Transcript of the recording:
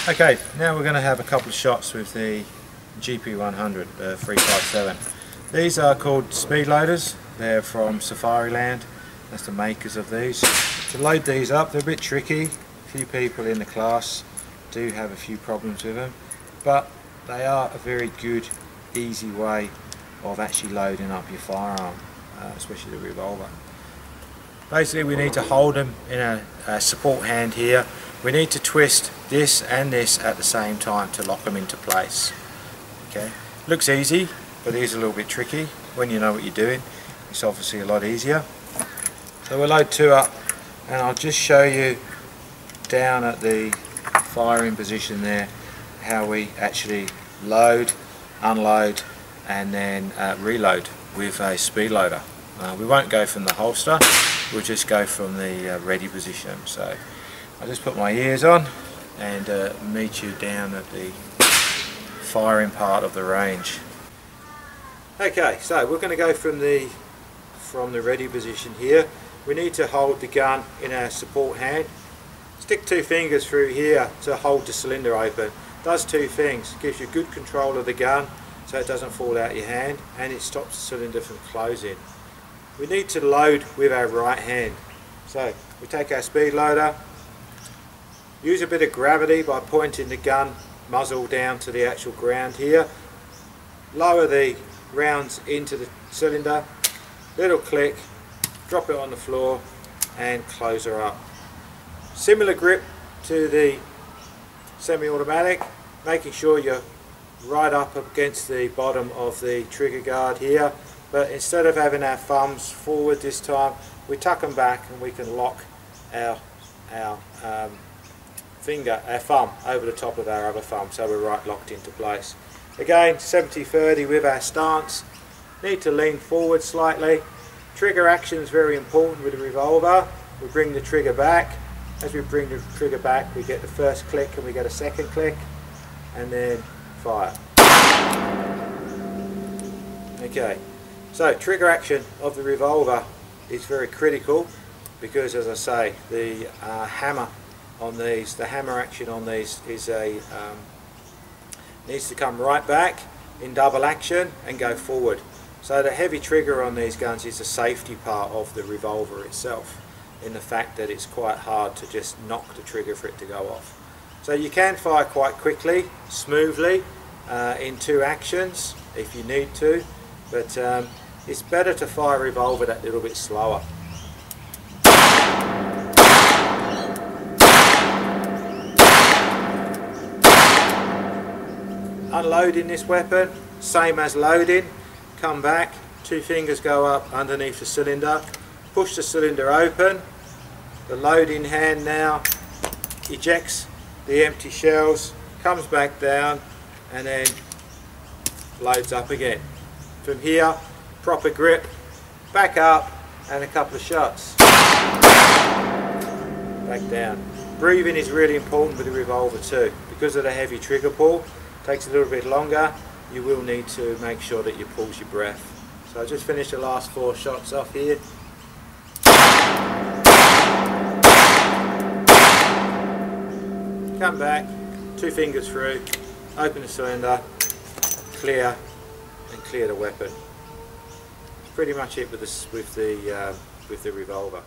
Okay, now we're going to have a couple of shots with the GP100 357. These are called speed loaders. They're from Safariland. That's the makers of these. To load these up, they're a bit tricky. A few people in the class do have a few problems with them, but they are a very good, easy way of actually loading up your firearm, especially the revolver. Basically, we need to hold them in a support hand here. We need to twist this and this at the same time to lock them into place. Okay, looks easy, but it is a little bit tricky. When you know what you're doing, it's obviously a lot easier. So we'll load two up, and I'll just show you down at the firing position there how we actually load, unload, and then reload with a speed loader. We won't go from the holster, we'll just go from the ready position. So I'll just put my ears on and meet you down at the firing part of the range. Okay, so we're going to go from the ready position here. We need to hold the gun in our support hand. Stick two fingers through here to hold the cylinder open. Does two things: gives you good control of the gun so it doesn't fall out your hand, and it stops the cylinder from closing. We need to load with our right hand. So we take our speed loader, use a bit of gravity by pointing the gun muzzle down to the actual ground here, lower the rounds into the cylinder, little click, drop it on the floor and close her up. Similar grip to the semi-automatic, making sure you're right up against the bottom of the trigger guard here, but instead of having our thumbs forward this time, we tuck them back and we can lock our thumb over the top of our other thumb, so we're right locked into place. Again, 70-30 with our stance. Need to lean forward slightly. Trigger action is very important with the revolver. We bring the trigger back. As we bring the trigger back, we get the first click and we get a second click, and then fire. Okay, so trigger action of the revolver is very critical because, as I say, the hammer on these, the hammer action on these is needs to come right back in double action and go forward. So the heavy trigger on these guns is the safety part of the revolver itself, in the fact that it's quite hard to just knock the trigger for it to go off. So you can fire quite quickly, smoothly, in two actions if you need to, but it's better to fire a revolver that little bit slower. Unloading this weapon, same as loading. Come back, two fingers go up underneath the cylinder, push the cylinder open. The loading hand now ejects the empty shells, comes back down, and then loads up again. From here, proper grip, back up, and a couple of shots. Back down. Breathing is really important with the revolver too. Because of the heavy trigger pull, takes a little bit longer, you will need to make sure that you pause your breath. So I just finished the last 4 shots off here. Come back, two fingers through, open the cylinder, clear, and clear the weapon. Pretty much it with the revolver.